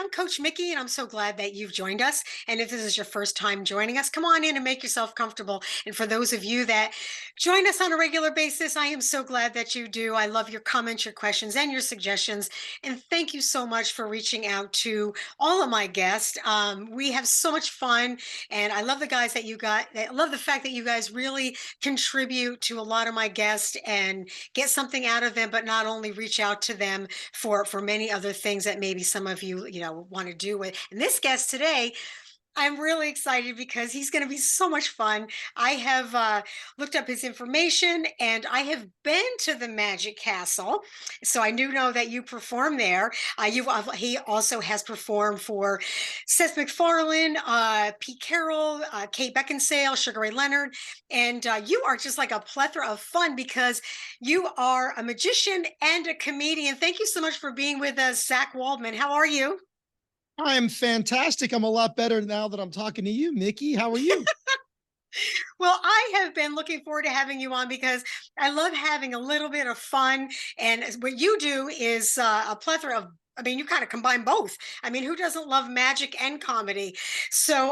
I'm Coach Mikki, and I'm so glad that you've joined us. And if this is your first time joining us, come on in and make yourself comfortable. And for those of you that join us on a regular basis, I am so glad that you do. I love your comments, your questions, and your suggestions. And thank you so much for reaching out to all of my guests. We have so much fun, and I love the guys that you got. I love the fact that you guys really contribute to a lot of my guests and get something out of them, but not only reach out to them for many other things that maybe some of you want to do with. And this guest today, I'm really excited because he's going to be so much fun. I have looked up his information, and I have been to the Magic Castle, so I do know that you perform there. He also has performed for Seth MacFarlane, Pete Carroll, Kate Beckinsale, Sugar Ray Leonard, and you are just like a plethora of fun because you are a magician and a comedian. Thank you so much for being with us, Zach Waldman. How are you? I'm fantastic. I'm a lot better now that I'm talking to you, Mikki. How are you? Well, I have been looking forward to having you on because I love having a little bit of fun. And what you do is a plethora of, I mean, you kind of combine both. I mean, who doesn't love magic and comedy? So,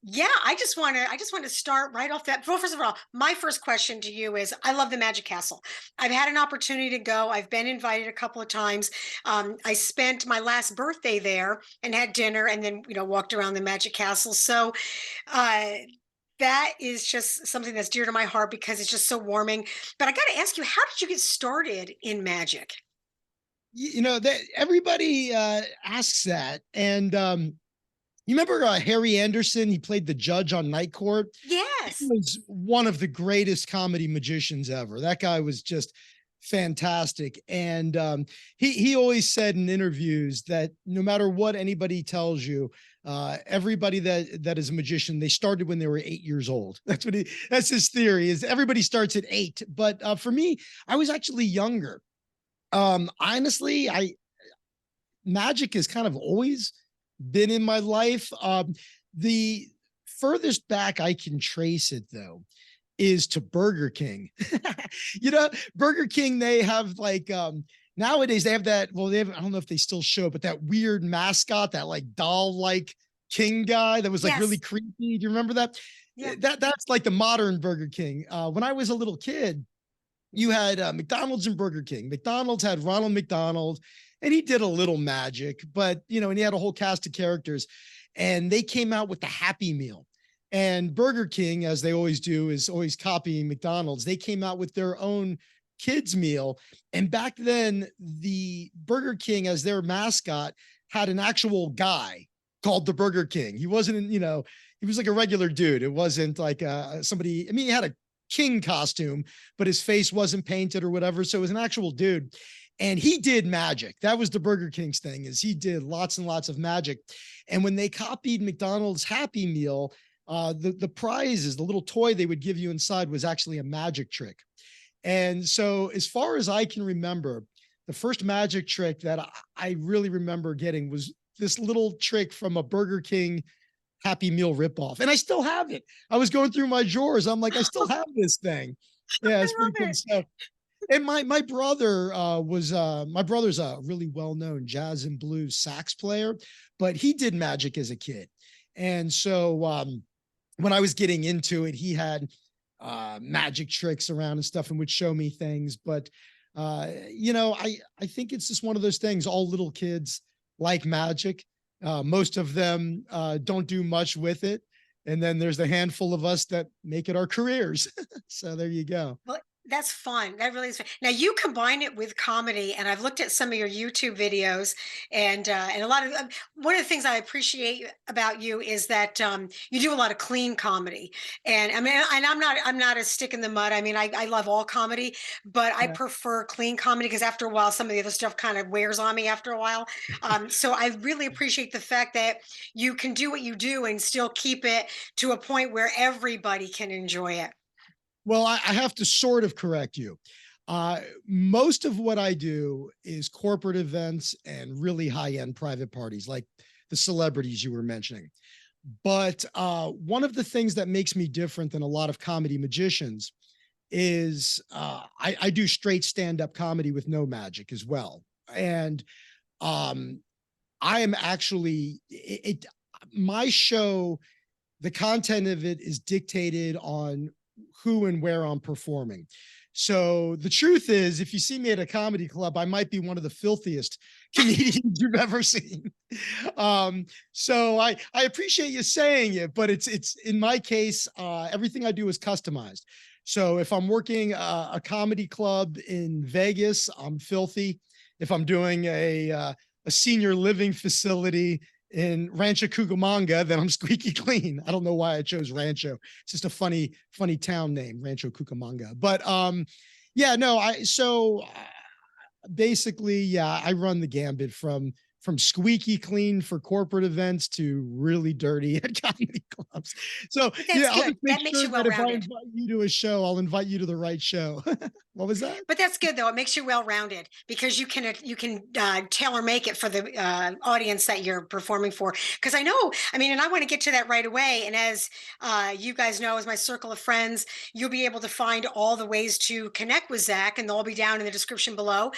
yeah, I just want to start right off that. Well, first of all, my first question to you is, I love the Magic Castle. I've had an opportunity to go. I've been invited a couple of times. I spent my last birthday there and had dinner, and then walked around the Magic Castle. So, uh, that is just something that's dear to my heart because it's just so warming. But I got to ask you, how did you get started in magic? That everybody asks that. And you remember Harry Anderson? He played the judge on Night Court. He Yes. was one of the greatest comedy magicians ever. That guy was just fantastic. And he always said in interviews that no matter what anybody tells you, everybody that is a magician, they started when they were 8 years old. That's his theory. Is everybody starts at 8. But for me, I was actually younger. Honestly, I magic has kind of always been in my life. The furthest back I can trace it though is to Burger King. Burger King, they have like nowadays they have that, well, they have, I don't know if they still show, but that weird mascot, that like doll like king guy that was like really Yes. creepy. Do you remember that? Yeah. That's like the modern Burger King. When I was a little kid, you had McDonald's and Burger King. McDonald's had Ronald McDonald, and he did a little magic, but and he had a whole cast of characters, and they came out with the Happy Meal. And Burger King, as they always do, is always copying McDonald's. They came out with their own kids meal, and back then, the Burger King as their mascot had an actual guy called the Burger King. He wasn't, he was like a regular dude. It wasn't like somebody. I mean, he had a king costume, but his face wasn't painted or whatever. So it was an actual dude. And he did magic. That was the Burger King's thing, is he did lots and lots of magic. And when they copied McDonald's Happy Meal, the prizes, the little toy they would give you inside was actually a magic trick. And so, as far as I can remember, the first magic trick that I really remember getting was this little trick from a Burger King Happy Meal ripoff. And I still have it. I was going through my drawers. I'm like, I still have this thing. Yeah, I it's pretty love cool it. stuff. And my brother my brother's a really well-known jazz and blues sax player, but he did magic as a kid. And so when I was getting into it, he had magic tricks around and stuff and would show me things. But I think it's just one of those things. All little kids like magic. Most of them don't do much with it. And then there's the handful of us that make it our careers. So there you go. Well, that's fun. That really is fun. Now you combine it with comedy, and I've looked at some of your YouTube videos, and a lot of one of the things I appreciate about you is that you do a lot of clean comedy. And I mean, and I'm not a stick in the mud. I mean, I love all comedy, but I prefer clean comedy because after a while, some of the other stuff kind of wears on me after a while. So I really appreciate the fact that you can do what you do and still keep it to a point where everybody can enjoy it. Well, I have to sort of correct you. Most of what I do is corporate events and really high end private parties, like the celebrities you were mentioning. But one of the things that makes me different than a lot of comedy magicians is I do straight stand up comedy with no magic as well. And um, I am actually my show, the content of it is dictated on who and where I'm performing. So the truth is, if you see me at a comedy club, I might be one of the filthiest comedians you've ever seen. So I appreciate you saying it, but it's in my case, everything I do is customized. So if I'm working a comedy club in Vegas, I'm filthy. If I'm doing a senior living facility in Rancho Cucamonga, then I'm squeaky clean. I don't know why I chose Rancho. It's just a funny town name, Rancho Cucamonga. But yeah, no, basically, yeah, I run the gambit from squeaky clean for corporate events to really dirty at comedy clubs. So But that's yeah, I'll good. just make That makes sure you that if I well-rounded. invite you to a show, I'll invite you to the right show. What was that? But that's good though. It makes you well-rounded because you can tailor make it for the audience that you're performing for. Because I know, I mean, and I want to get to that right away. And as you guys know, as my circle of friends, you'll be able to find all the ways to connect with Zach, and they'll all be down in the description below.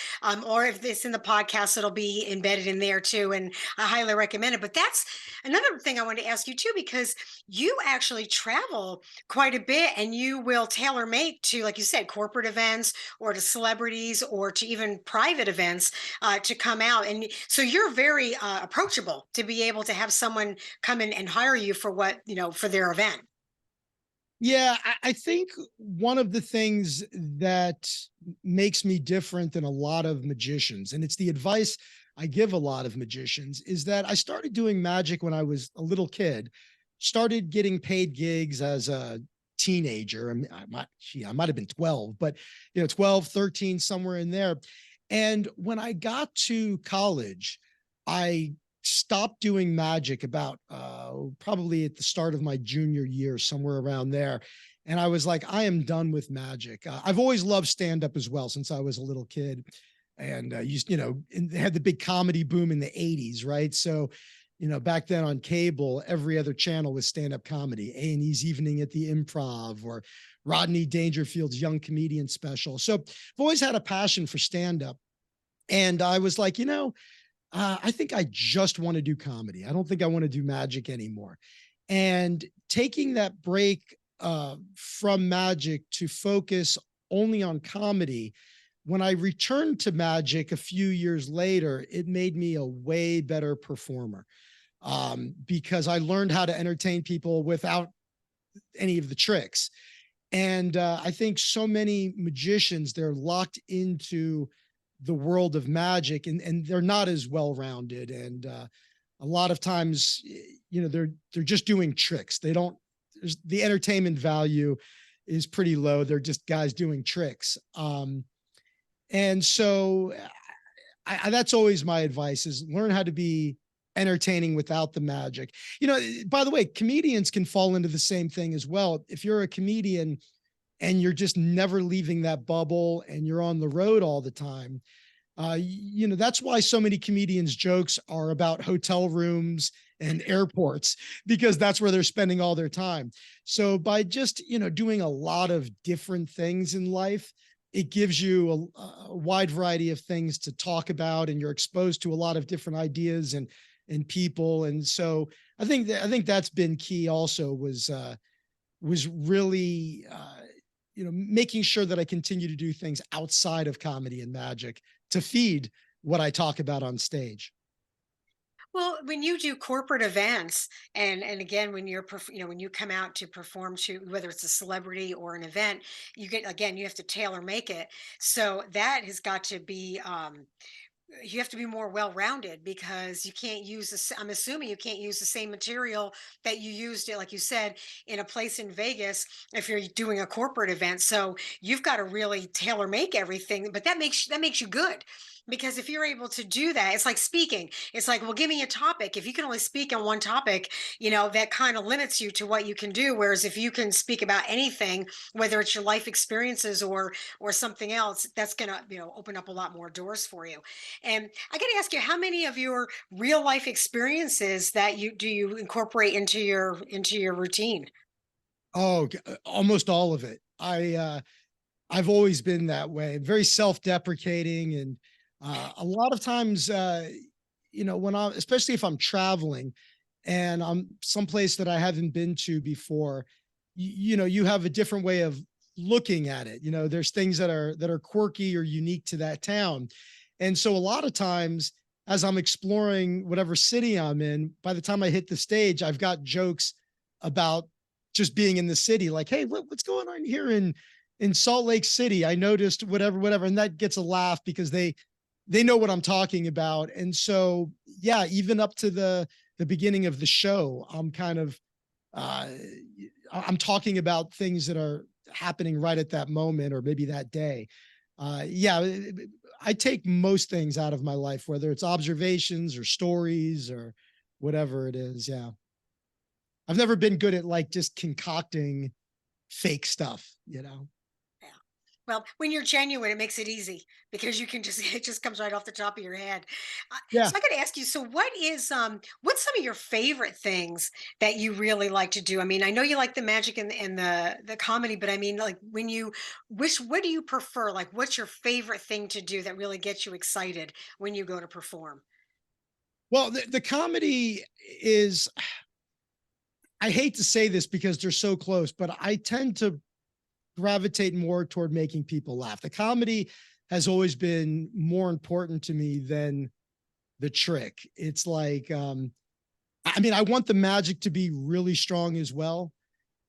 Or if it's in the podcast, it'll be embedded in there too. And I highly recommend it. But that's another thing I wanted to ask you too, because you actually travel quite a bit, and you will tailor make to, like you said, corporate events or to celebrities or to even private events to come out. And so you're very approachable to be able to have someone come in and hire you for what, for their event. Yeah, I think one of the things that makes me different than a lot of magicians, and it's the advice I give a lot of magicians, is that I started doing magic when I was a little kid, started getting paid gigs as a teenager. I mean, I might have been 12, but 12, 13, somewhere in there. And when I got to college, I stopped doing magic about probably at the start of my junior year, somewhere around there. And I was like, I am done with magic. I've always loved stand up as well since I was a little kid. And they had the big comedy boom in the 80s, right? So, back then on cable, every other channel was stand up comedy, A&E's Evening at the Improv or Rodney Dangerfield's Young Comedian Special. So I've always had a passion for stand up. And I was like, I think I just want to do comedy. I don't think I want to do magic anymore. And taking that break from magic to focus only on comedy, when I returned to magic a few years later, it made me a way better performer because I learned how to entertain people without any of the tricks. And I think so many magicians, they're locked into the world of magic and they're not as well-rounded. And a lot of times, they're just doing tricks. They don't, the entertainment value is pretty low. They're just guys doing tricks. And so that's always my advice is learn how to be entertaining without the magic. By the way, comedians can fall into the same thing as well. If you're a comedian and you're just never leaving that bubble and you're on the road all the time, that's why so many comedians' jokes are about hotel rooms and airports, because that's where they're spending all their time. So by just, doing a lot of different things in life, it gives you a wide variety of things to talk about, and you're exposed to a lot of different ideas and people. And so I think that's been key also was really, making sure that I continue to do things outside of comedy and magic to feed what I talk about on stage. Well, when you do corporate events, and again, when when you come out to perform to whether it's a celebrity or an event, you have to tailor make it. So that has got to be you have to be more well-rounded because you can't use this. I'm assuming you can't use the same material that you used it, like you said, in a place in Vegas if you're doing a corporate event. So you've got to really tailor make everything, but that makes you good. Because if you're able to do that, it's like speaking. It's like, well, give me a topic. If you can only speak on one topic, that kind of limits you to what you can do. Whereas if you can speak about anything, whether it's your life experiences or something else, that's gonna, open up a lot more doors for you. And I got to ask you, how many of your real life experiences that you incorporate into your routine? Oh, almost all of it. I've always been that way, very self-deprecating, and a lot of times, especially if I'm traveling and I'm someplace that I haven't been to before, you have a different way of looking at it. There's things that are quirky or unique to that town. And so a lot of times as I'm exploring whatever city I'm in, by the time I hit the stage, I've got jokes about just being in the city. Like, hey, what's going on here in Salt Lake City? I noticed whatever. And that gets a laugh because they know what I'm talking about. And so, yeah, even up to the beginning of the show, I'm kind of, I'm talking about things that are happening right at that moment or maybe that day. Yeah, I take most things out of my life, whether it's observations or stories or whatever it is. Yeah. I've never been good at like just concocting fake stuff. Yeah. Well, when you're genuine, it makes it easy because you can just it just comes right off the top of your head. Yeah. So I got to ask you, so what's some of your favorite things that you really like to do? I mean, I know you like the magic and the comedy, but I mean, like what do you prefer? Like, what's your favorite thing to do that really gets you excited when you go to perform? Well, the comedy is, I hate to say this because they're so close, but I tend to gravitate more toward making people laugh. The comedy has always been more important to me than the trick. It's like, I mean, I want the magic to be really strong as well.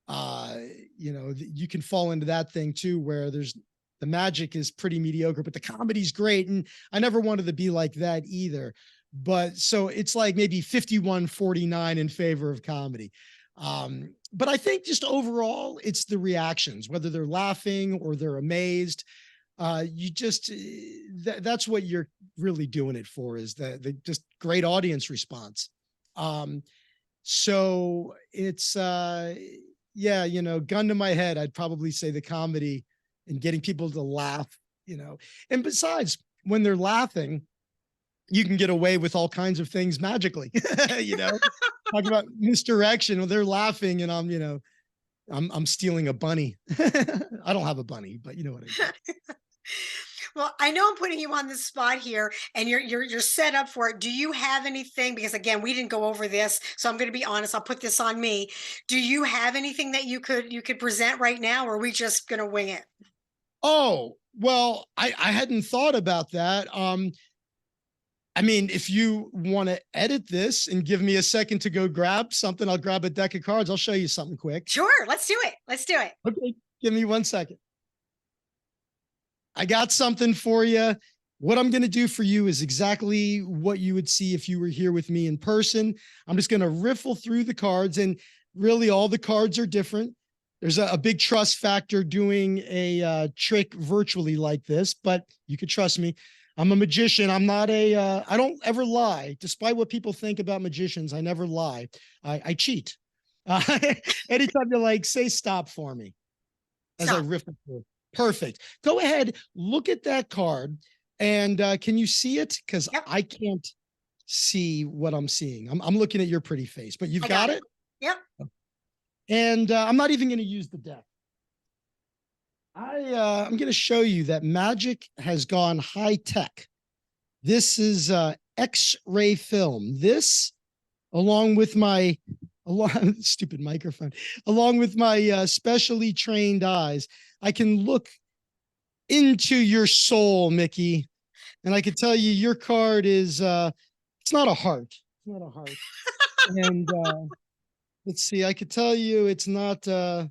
You can fall into that thing too, where the magic is pretty mediocre, but the comedy's great. And I never wanted to be like that either. But so it's like maybe 51-49 in favor of comedy. But I think just overall, it's the reactions, whether they're laughing or they're amazed. You just that's what you're really doing it for, is the just great audience response. So it's yeah, gun to my head, I'd probably say the comedy and getting people to laugh. And besides, when they're laughing, you can get away with all kinds of things magically. Talking about misdirection, when they're laughing and I'm stealing a bunny. I don't have a bunny, but you know what I mean. Well, I know I'm putting you on the spot here, and you're set up for it. Do you have anything? Because again, we didn't go over this, so I'm going to be honest. I'll put this on me. Do you have anything that you could present right now, or are we just going to wing it? Oh, well, I hadn't thought about that. I mean, if you want to edit this and give me a second to go grab something, I'll grab a deck of cards. I'll show you something quick. Sure, let's do it. Let's do it. Okay, give me 1 second. I got something for you. What I'm going to do for you is exactly what you would see if you were here with me in person. I'm just going to riffle through the cards, and really all the cards are different. There's a big trust factor doing a trick virtually like this, but you could trust me. I'm a magician. I'm not I don't ever lie. Despite what people think about magicians, I never lie. I cheat. Uh, Anytime you're like, say stop for me as I Stop. riff through. Perfect. Go ahead, look at that card. And can you see it? Because Yep, I can't see what I'm seeing. I'm looking at your pretty face, but you've I got got it. it. Yep. And I'm not even going to use the deck. I'm going to show you that magic has gone high tech. This is X-ray film. This, along with my stupid microphone, along with my specially trained eyes, I can look into your soul, Mikki, and I can tell you your card is it's not a heart. It's not a heart. And let's see, I could tell you it's not a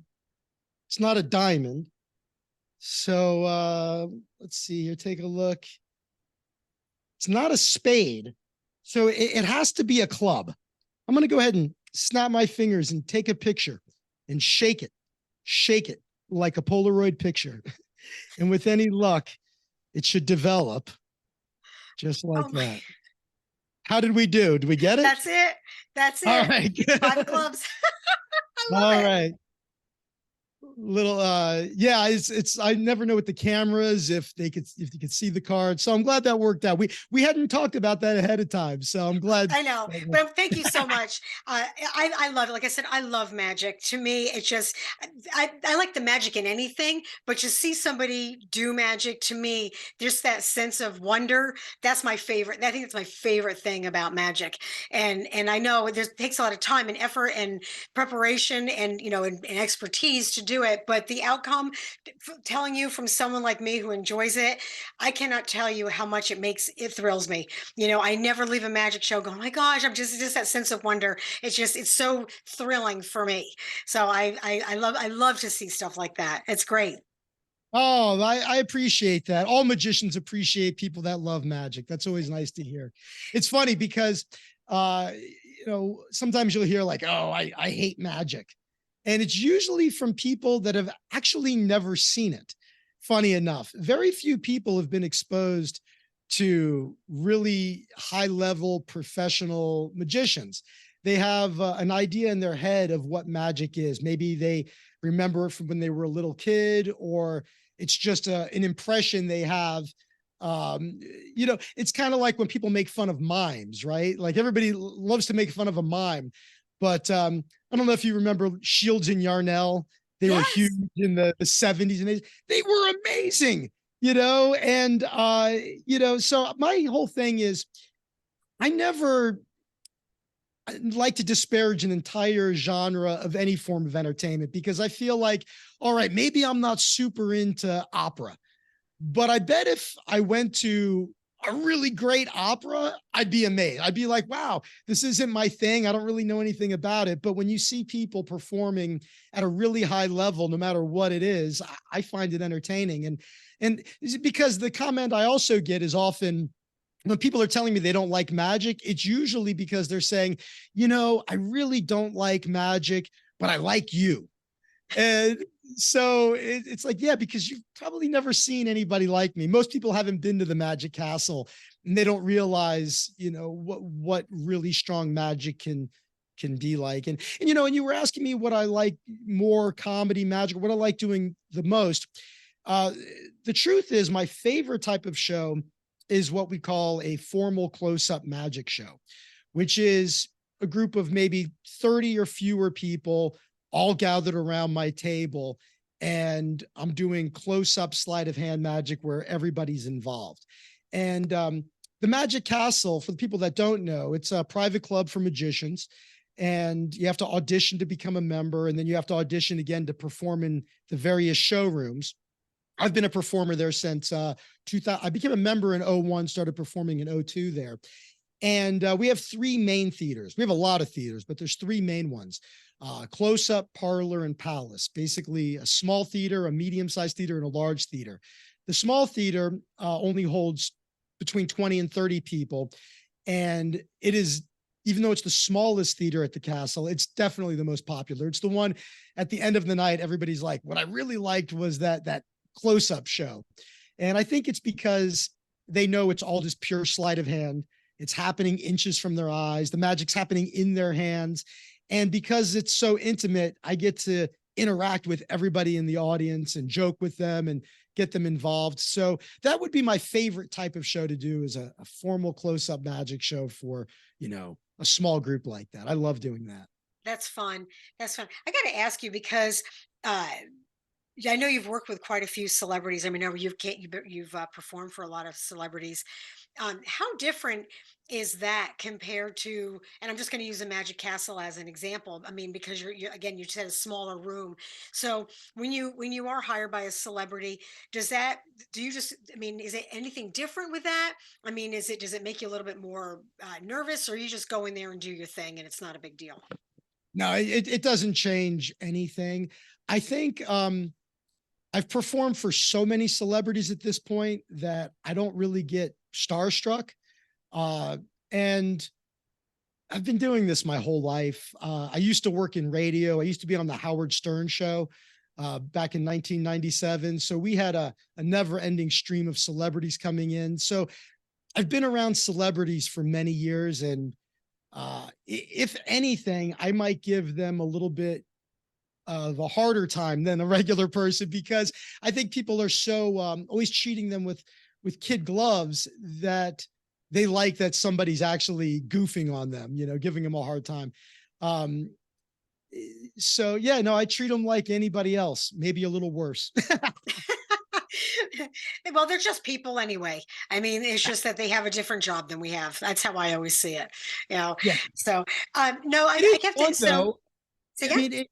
diamond. So let's see here, take a look. It's not a spade. So it has to be a club. I'm going to go ahead and snap my fingers and take a picture and shake it like a Polaroid picture. And with any luck, it should develop just Oh like my, that. How did we do? Did we get it? that's it. That's All it. right. Five of Good. clubs. I love All it. right. little yeah, it's I never know with the cameras if you could see the card. So I'm glad that worked out. We hadn't talked about that ahead of time. So I'm glad. I know, but thank you so much. I love it. Like I said, I love magic. To me, it's just I like the magic in anything, but to see somebody do magic, to me, just that sense of wonder. That's my favorite. I think it's my favorite thing about magic. And I know there takes a lot of time and effort and preparation and and expertise to do it, but the outcome, telling you from someone like me who enjoys it, I cannot tell you how much it thrills me. I never leave a magic show going, oh my gosh, I'm just that sense of wonder. It's so thrilling for me. So I love to see stuff like that. It's great. Oh, I appreciate that. All magicians appreciate people that love magic. That's always nice to hear. It's funny because, sometimes you'll hear like, oh, I hate magic. And it's usually from people that have actually never seen it. Funny enough, very few people have been exposed to really high level professional magicians. They have an idea in their head of what magic is. Maybe they remember it from when they were a little kid, or it's just an impression they have. It's kind of like when people make fun of mimes, right? Like everybody loves to make fun of a mime, but I don't know if you remember Shields and Yarnell. They were huge Yes. in the 70s and 80s. They were amazing, and so my whole thing is I never like to disparage an entire genre of any form of entertainment because I feel like, all right, maybe I'm not super into opera, but I bet if I went to a really great opera, I'd be amazed. I'd be like, wow, this isn't my thing. I don't really know anything about it. But when you see people performing at a really high level, no matter what it is, I find it entertaining. And because the comment I also get is often, when people are telling me they don't like magic, it's usually because they're saying, I really don't like magic, but I like you. And so it's like, yeah, because you've probably never seen anybody like me. Most people haven't been to the Magic Castle and they don't realize, what really strong magic can be like. And you were asking me what I like more, comedy, magic, what I like doing the most. Uh, the truth is my favorite type of show is what we call a formal close-up magic show, which is a group of maybe 30 or fewer people all gathered around my table. And I'm doing close-up sleight of hand magic where everybody's involved. And the Magic Castle, for the people that don't know, it's a private club for magicians. And you have to audition to become a member. And then you have to audition again to perform in the various showrooms. I've been a performer there since 2000. I became a member in 01, started performing in 02 there. And we have three main theaters. We have a lot of theaters, but there's three main ones: Close Up, Parlor, and Palace. Basically, a small theater, a medium-sized theater, and a large theater. The small theater only holds between 20 and 30 people, and it is, even though it's the smallest theater at the castle, it's definitely the most popular. It's the one at the end of the night, everybody's like, what I really liked was that close-up show. And I think it's because they know it's all just pure sleight of hand. It's happening inches from their eyes. The magic's happening in their hands. And because it's so intimate, I get to interact with everybody in the audience and joke with them and get them involved. So that would be my favorite type of show to do, is a formal close-up magic show for, a small group like that. I love doing that. That's fun. That's fun. I got to ask you because yeah, I know you've worked with quite a few celebrities. I mean, you've performed for a lot of celebrities. How different is that compared to? And I'm just going to use the Magic Castle as an example. I mean, because you again, you said a smaller room. So when you are hired by a celebrity, does that do you just? I mean, is it anything different with that? I mean, does it make you a little bit more nervous, or you just go in there and do your thing and it's not a big deal? No, it doesn't change anything. I think I've performed for so many celebrities at this point that I don't really get starstruck. Uh, and I've been doing this my whole life. I used to work in radio. I used to be on the Howard Stern show back in 1997. So we had a never ending stream of celebrities coming in. So I've been around celebrities for many years. And if anything, I might give them a little bit of a harder time than a regular person, because I think people are so always treating them with kid gloves that they like that somebody's actually goofing on them, giving them a hard time. Um, so yeah, no, I treat them like anybody else, maybe a little worse. Well, they're just people anyway. I mean, it's just that they have a different job than we have. That's how I always see it. You know. Yeah, So, no, it is I have fun to. So, though. so I yeah. mean,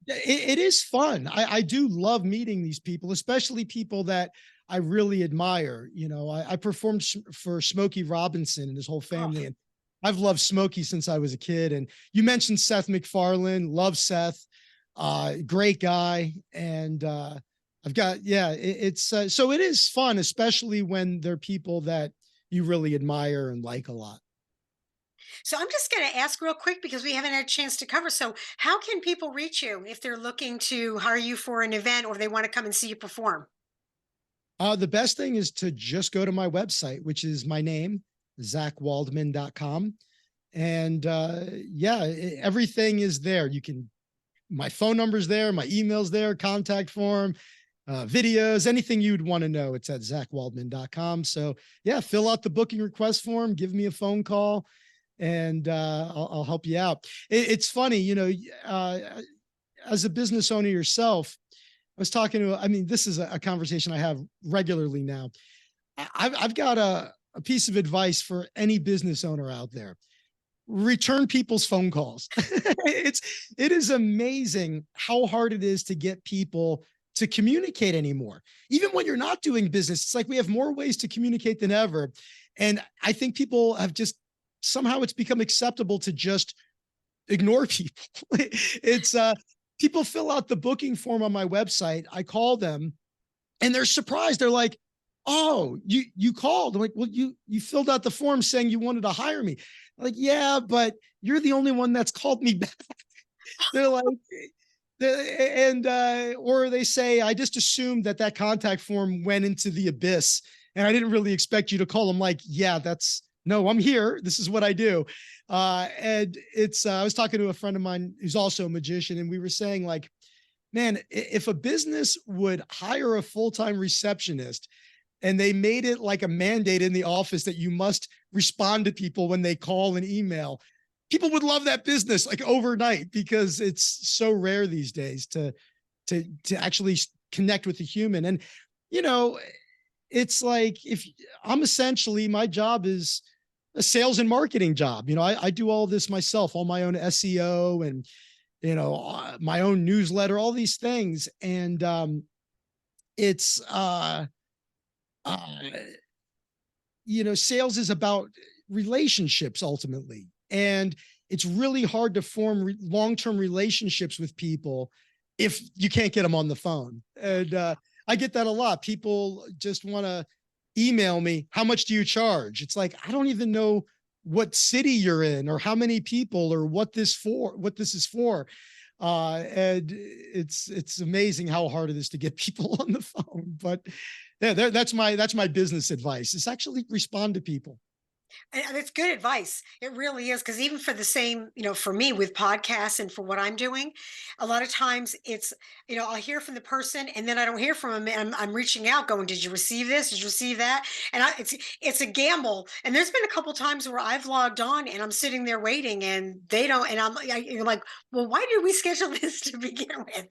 it is fun. I do love meeting these people, especially people that I really admire. I performed for Smokey Robinson and his whole Oh, family, and I've loved Smokey since I was a kid. And you mentioned Seth MacFarlane, love Seth, great guy. And I've got, yeah, it's so it is fun, especially when they're people that you really admire and like a lot. so I'm just going to ask real quick because we haven't had a chance to cover. So, how can people reach you if they're looking to hire you for an event or they want to come and see you perform? The best thing is to just go to my website, which is my name, zachwaldman.com. And yeah, everything is there. My phone number's there, my email's there, contact form, videos, anything you'd want to know. It's at zachwaldman.com. So yeah, fill out the booking request form, give me a phone call, and I'll help you out. It's funny, as a business owner yourself, I was talking to, I mean, this is a conversation I have regularly now. I've got a piece of advice for any business owner out there. Return people's phone calls. It is amazing how hard it is to get people to communicate anymore. Even when you're not doing business, it's like we have more ways to communicate than ever. And I think people have just somehow it's become acceptable to just ignore people. It's people fill out the booking form on my website. I call them and they're surprised. They're like, "Oh, you called." I'm like, "Well, you filled out the form saying you wanted to hire me." I'm like, "Yeah, but you're the only one that's called me back." They're like, and or they say, "I just assumed that contact form went into the abyss, and I didn't really expect you to call." I'm like, "Yeah, that's no, I'm here. This is what I do." And it's I was talking to a friend of mine who's also a magician, and we were saying like, man, if a business would hire a full-time receptionist and they made it like a mandate in the office that you must respond to people when they call and email, people would love that business like overnight, because it's so rare these days to actually connect with the human. And you know, it's like, if I'm essentially, my job is a sales and marketing job. I do all this myself, all my own SEO and my own newsletter, all these things. And it's uh sales is about relationships ultimately, and it's really hard to form long-term relationships with people if you can't get them on the phone. And I get that a lot. People just want to email me, "How much do you charge?" It's like, I don't even know what city you're in or how many people or what this is for. And it's amazing how hard it is to get people on the phone. But yeah, that's my business advice, is actually respond to people. And it's good advice. It really is. Because even for the same, for me with podcasts and for what I'm doing, a lot of times it's, I'll hear from the person and then I don't hear from them. And I'm reaching out going, did you receive this? Did you receive that? And it's a gamble. And there's been a couple times where I've logged on and I'm sitting there waiting and they don't, and I'm like, well, why did we schedule this to begin with?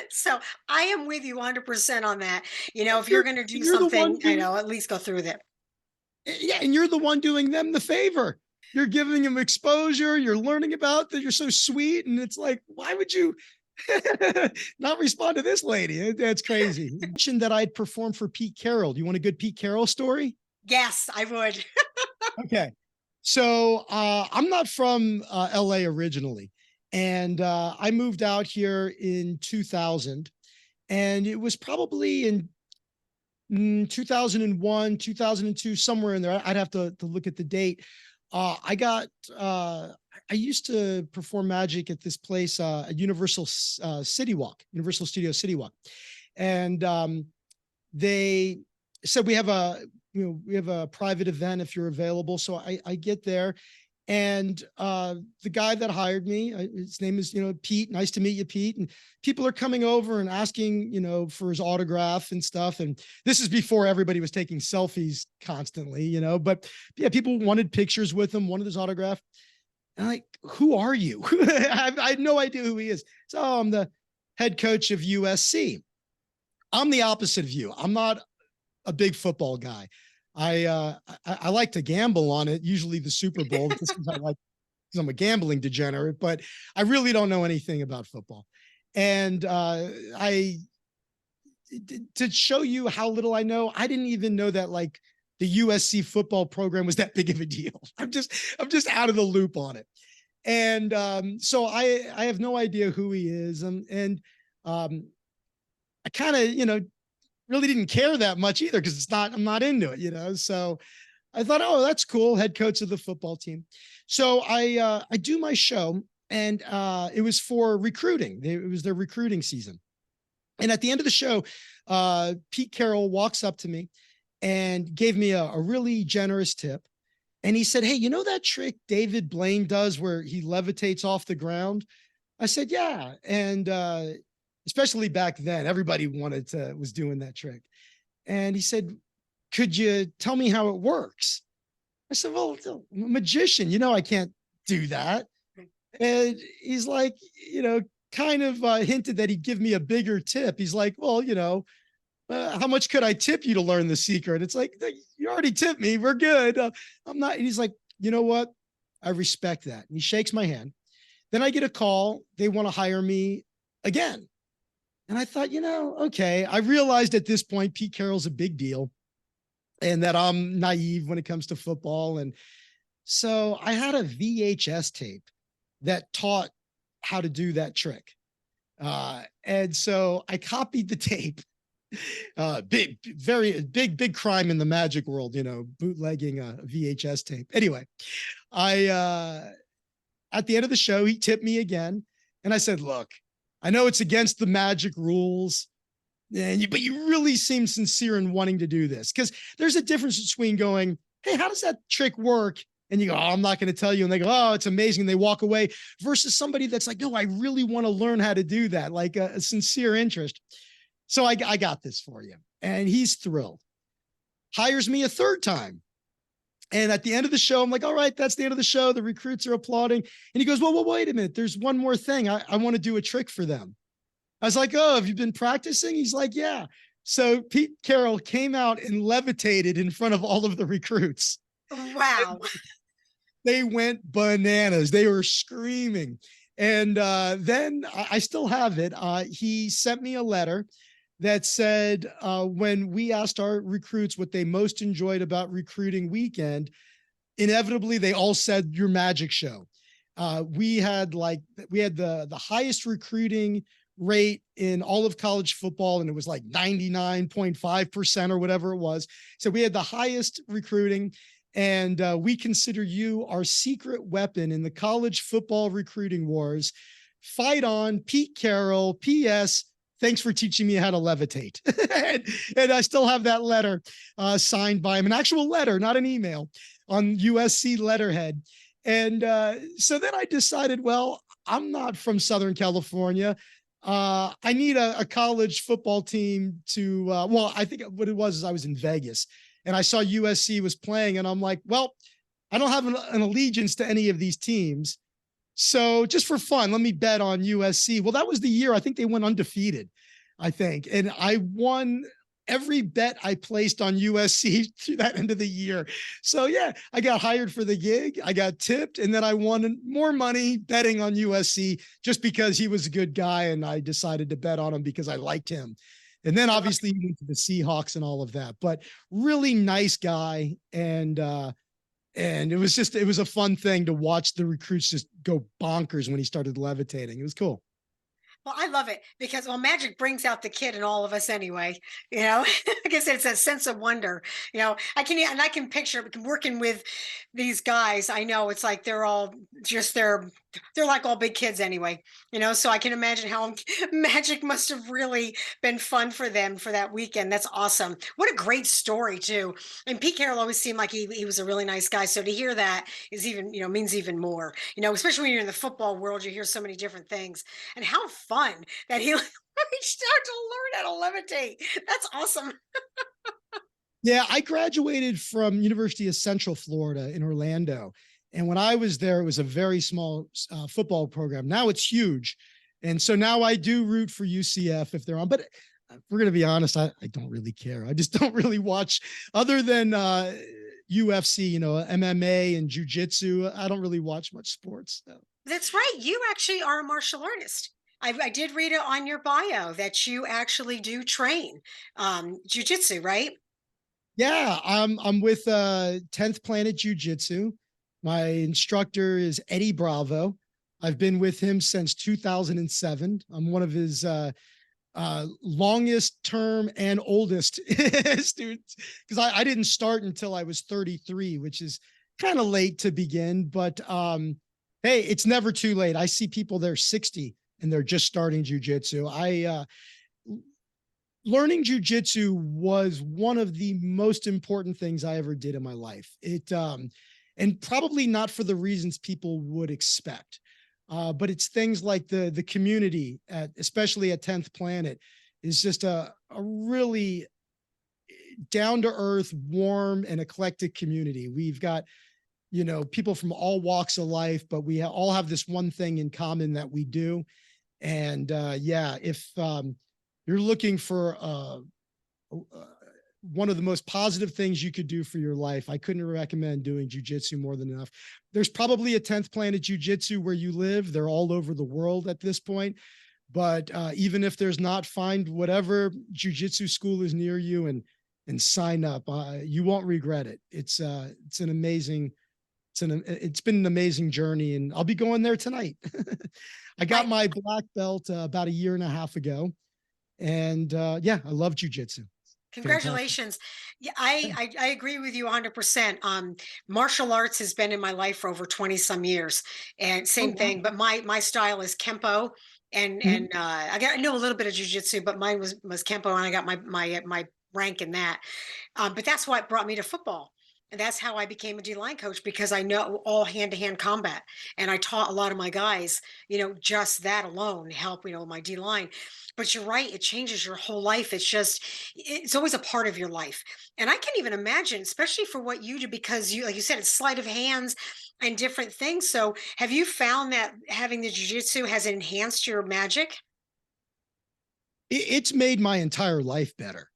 So I am with you 100% on that. If you're You're going to do you're the one something, doing at least go through with it. Yeah, and you're the one doing them the favor. You're giving them exposure. You're learning about that. You're so sweet, and it's like, why would you not respond to this lady? That's crazy. You mentioned that I'd perform for Pete Carroll. Do you want a good Pete Carroll story? Yes, I would. Okay. So I'm not from LA originally. And I moved out here in 2000. And it was probably in 2001, 2002, somewhere in there. I'd have to look at the date. I got, I used to perform magic at this place, Universal City Walk, Universal Studio City Walk. And they said, we have a private event if you're available. So I get there And the guy that hired me, his name is, Pete. Nice to meet you, Pete. And people are coming over and asking, for his autograph and stuff. And this is before everybody was taking selfies constantly, but yeah, people wanted pictures with him, wanted his autograph. And I'm like, who are you? I had no idea who he is. So I'm the head coach of USC. I'm the opposite of you. I'm not a big football guy. I like to gamble on it, usually the Super Bowl, just because I'm a gambling degenerate, but I really don't know anything about football. And to show you how little I know, I didn't even know that like the USC football program was that big of a deal. I'm just out of the loop on it. And so I have no idea who he is. And I kind of, really didn't care that much either because I'm not into it, So I thought, oh, that's cool. Head coach of the football team. So I do my show, and it was for recruiting. It was their recruiting season. And at the end of the show, Pete Carroll walks up to me and gave me a really generous tip. And he said, hey, you know that trick David Blaine does where he levitates off the ground? I said, yeah. And especially back then, everybody was doing that trick. And he said, could you tell me how it works? I said, well, I'm a magician, I can't do that. And he's like, kind of hinted that he'd give me a bigger tip. He's like, well, how much could I tip you to learn the secret? It's like, you already tipped me. We're good. I'm not. He's like, you know what? I respect that. And he shakes my hand. Then I get a call. They want to hire me again. And I thought, okay. I realized at this point, Pete Carroll's a big deal and that I'm naive when it comes to football. And so I had a VHS tape that taught how to do that trick. And so I copied the tape. Very big crime in the magic world, bootlegging a VHS tape. Anyway, at the end of the show, he tipped me again. And I said, look, I know it's against the magic rules, but you really seem sincere in wanting to do this, because there's a difference between going, hey, how does that trick work? And you go, oh, I'm not going to tell you. And they go, oh, it's amazing. And they walk away, versus somebody that's like, no, I really want to learn how to do that. Like a sincere interest. So I got this for you. And he's thrilled. Hires me a third time. And at the end of the show, I'm like, all right, that's the end of the show. The recruits are applauding. And he goes, well, wait a minute. There's one more thing. I want to do a trick for them. I was like, oh, have you been practicing? He's like, yeah. So Pete Carroll came out and levitated in front of all of the recruits. Wow. They went bananas. They were screaming. And then I still have it. He sent me a letter that said, when we asked our recruits what they most enjoyed about recruiting weekend, inevitably they all said your magic show. We had the highest recruiting rate in all of college football, and it was like 99.5% or whatever it was. So we had the highest recruiting, and we consider you our secret weapon in the college football recruiting wars. Fight on, Pete Carroll. P.S. Thanks for teaching me how to levitate. and I still have that letter signed by him, an actual letter, not an email, on USC letterhead. And so then I decided, well, I'm not from Southern California. I need a college football team to, I think what it was is I was in Vegas and I saw USC was playing, and I'm like, well, I don't have an allegiance to any of these teams. So just for fun, let me bet on USC. Well, that was the year I think they went undefeated, I think. And I won every bet I placed on USC through that end of the year. So yeah, I got hired for the gig. I got tipped, and then I won more money betting on USC just because he was a good guy. And I decided to bet on him because I liked him. And then obviously he went to the Seahawks and all of that, but really nice guy. And it was a fun thing to watch the recruits just go bonkers when he started levitating. It was cool. Well, I love it because well, magic brings out the kid in all of us anyway. Like I said, it's a sense of wonder. I can picture working with these guys. I know it's like they're all just they're like all big kids anyway. So I can imagine how magic must have really been fun for them for that weekend. That's awesome. What a great story too. And Pete Carroll always seemed like he was a really nice guy. So to hear that is even means even more. Especially when you're in the football world, you hear so many different things and how fun that he reached out to learn how to levitate. That's awesome. Yeah, I graduated from University of Central Florida in Orlando. And when I was there, it was a very small football program. Now it's huge. And so now I do root for UCF if they're on. But we're going to be honest, I don't really care. I just don't really watch other than UFC, MMA and Jiu Jitsu. I don't really watch much sports. So. That's right. You actually are a martial artist. I did read it on your bio that you actually do train jujitsu, right? Yeah, I'm with 10th Planet Jiu Jitsu. My instructor is Eddie Bravo. I've been with him since 2007. I'm one of his longest term and oldest students because I didn't start until I was 33, which is kind of late to begin. But hey, it's never too late. I see people they're 60 and they're just starting jujitsu. Learning jujitsu was one of the most important things I ever did in my life. And probably not for the reasons people would expect. But it's things like the community especially at 10th Planet is just a really down to earth, warm and eclectic community. We've got, people from all walks of life, but we all have this one thing in common that we do. And yeah, if you're looking for one of the most positive things you could do for your life, I couldn't recommend doing jujitsu more than enough. There's probably a 10th Planet Jiu-Jitsu where you live. They're all over the world at this point. But even if there's not, find whatever jujitsu school is near you and sign up. You won't regret it. It's an amazing. It's been an amazing journey, and I'll be going there tonight. I got my black belt about a year and a half ago, and yeah, I love jujitsu. Fantastic. Congratulations. Yeah, I agree with you 100%. Martial arts has been in my life for over 20 some years and Oh same wow. thing, but my style is Kempo and Mhm. I know a little bit of jujitsu, but mine was Kempo and I got my rank in that. But that's what brought me to football. And that's how I became a D line coach because I know all hand to hand combat. And I taught a lot of my guys, just that alone help, my D line. But you're right, it changes your whole life. It's always a part of your life. And I can't even imagine, especially for what you do, because like you said, it's sleight of hands and different things. So have you found that having the jujitsu has enhanced your magic? It's made my entire life better.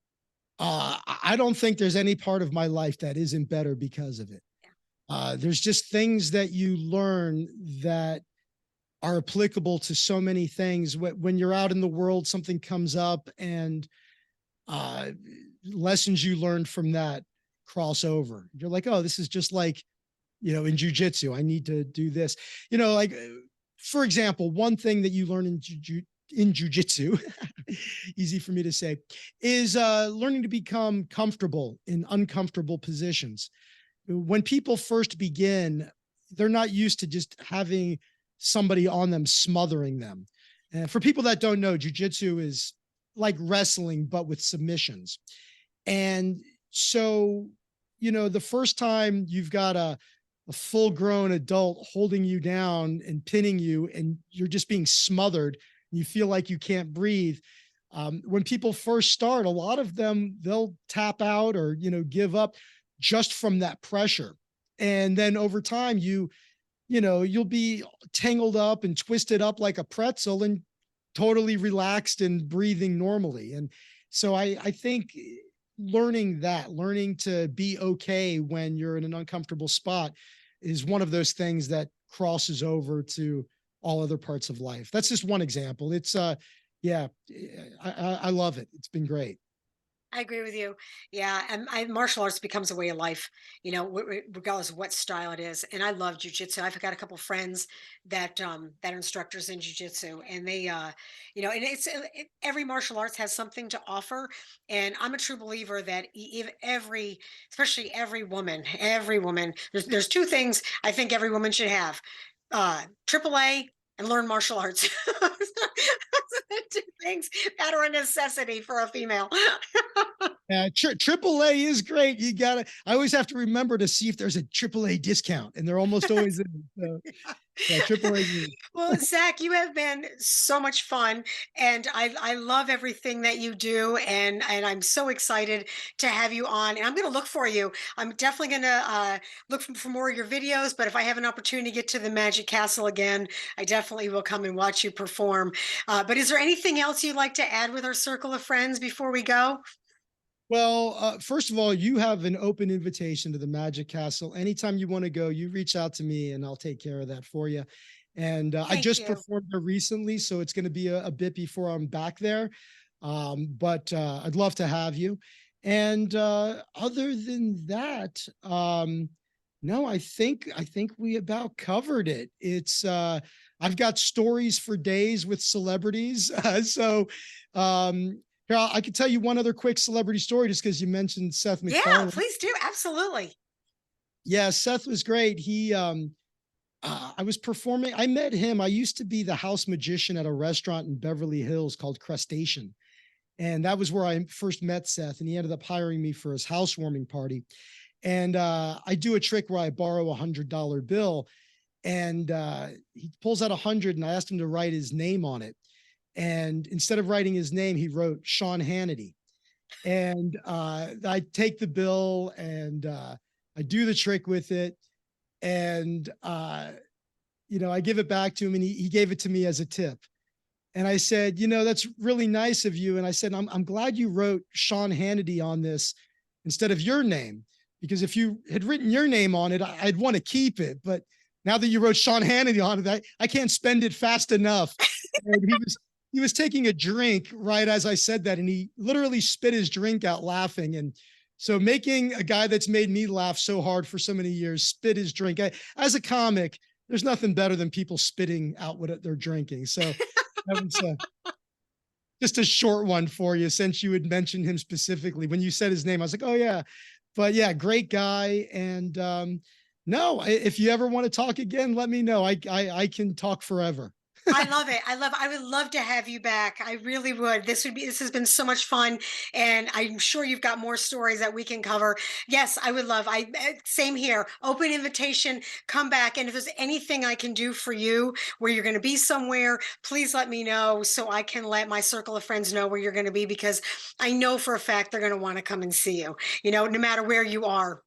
I don't think there's any part of my life that isn't better because of it. There's just things that you learn that are applicable to so many things. When you're out in the world, something comes up and uh, lessons you learned from that cross over. You're like, oh, this is just like, in jujitsu, I need to do this. Like, for example, one thing that you learn in jujitsu, easy for me to say, is learning to become comfortable in uncomfortable positions. When people first begin, they're not used to just having somebody on them smothering them. And for people that don't know, jujitsu is like wrestling, but with submissions. And so, the first time you've got a full grown adult holding you down and pinning you, and you're just being smothered, and you feel like you can't breathe. When people first start, a lot of them, they'll tap out or, give up just from that pressure. And then over time, you'll be tangled up and twisted up like a pretzel and totally relaxed and breathing normally. And so I think learning to be okay when you're in an uncomfortable spot is one of those things that crosses over to all other parts of life. That's just one example. It's yeah, I love it. It's been great. I agree with you. Yeah, and martial arts becomes a way of life, regardless of what style it is. And I love jujitsu. I've got a couple friends that are instructors in jujitsu, and and every martial arts has something to offer. And I'm a true believer that if especially every woman, there's two things I think every woman should have: AAA and learn martial arts. Those are the two things that are a necessity for a female. Yeah, triple A is great. You gotta. I always have to remember to see if there's a triple A discount, and they're almost always in. So yeah, triple A. Well, Zach, you have been so much fun, and I love everything that you do, and I'm so excited to have you on. And I'm going to look for you. I'm definitely going to look for more of your videos. But if I have an opportunity to get to the Magic Castle again, I definitely will come and watch you perform. But is there anything else you'd like to add with our circle of friends before we go? Well, first of all, you have an open invitation to the Magic Castle. Anytime you want to go, you reach out to me and I'll take care of that for you. And I Thank just you. performed there recently, so it's going to be a bit before I'm back there. But I'd love to have you. And other than that, no, I think we about covered it. It's I've got stories for days with celebrities. So here, I could tell you one other quick celebrity story just because you mentioned Seth Yeah, MacFarlane. please do. Absolutely. Yeah, Seth was great. I was performing. I met him. I used to be the house magician at a restaurant in Beverly Hills called Crustacean. And that was where I first met Seth. And he ended up hiring me for his housewarming party. And I do a trick where I borrow $100 bill. And he pulls out 100, and I asked him to write his name on it. And instead of writing his name, he wrote Sean Hannity. And I take the bill and I do the trick with it. And, I give it back to him, and he gave it to me as a tip. And I said, that's really nice of you. And I said, I'm glad you wrote Sean Hannity on this instead of your name, because if you had written your name on it, I'd want to keep it. But now that you wrote Sean Hannity on it, I can't spend it fast enough. And he was taking a drink right as I said that, and he literally spit his drink out laughing. And so making a guy that's made me laugh so hard for so many years spit his drink. As a comic, there's nothing better than people spitting out what they're drinking. So that was just a short one for you, since you had mentioned him specifically. When you said his name, I was like, oh yeah. But yeah, great guy. And no, if you ever want to talk again, let me know. I can talk forever. I love it. I would love to have you back. I really would. This has been so much fun. And I'm sure you've got more stories that we can cover. Yes, I would love, same here. Open invitation, come back. And if there's anything I can do for you where you're going to be somewhere, please let me know so I can let my circle of friends know where you're going to be, because I know for a fact they're going to want to come and see you, no matter where you are.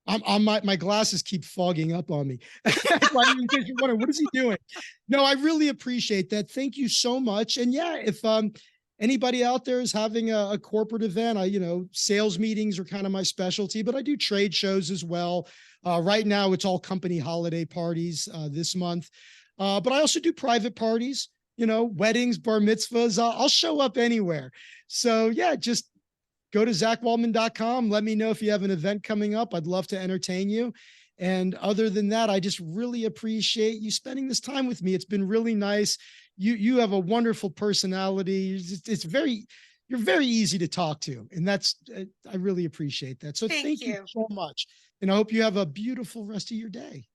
My glasses keep fogging up on me. In case you're wondering, what is he doing? No, I really appreciate that. Thank you so much. And yeah, if anybody out there is having a corporate event, sales meetings are kind of my specialty, but I do trade shows as well. Right now, it's all company holiday parties this month, but I also do private parties. Weddings, bar mitzvahs. I'll show up anywhere. So yeah, just go to zachwaldman.com. Let me know if you have an event coming up. I'd love to entertain you. And other than that, I just really appreciate you spending this time with me. It's been really nice. You have a wonderful personality. You're very easy to talk to. And I really appreciate that. So Thank thank you you. so much. And I hope you have a beautiful rest of your day.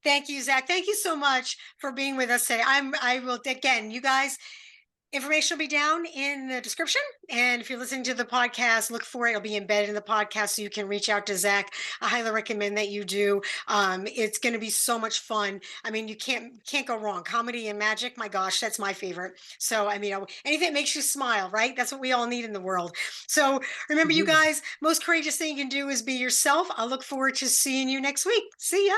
Thank you, Zach. Thank you so much for being with us today. I will, again, you guys, information will be down in the description. And if you're listening to the podcast, look for it. It'll be embedded in the podcast so you can reach out to Zach. I highly recommend that you do. It's going to be so much fun. I mean, you can't go wrong. Comedy and magic, my gosh, that's my favorite. So, anything that makes you smile, right? That's what we all need in the world. So remember, you guys, most courageous thing you can do is be yourself. I'll look forward to seeing you next week. See ya.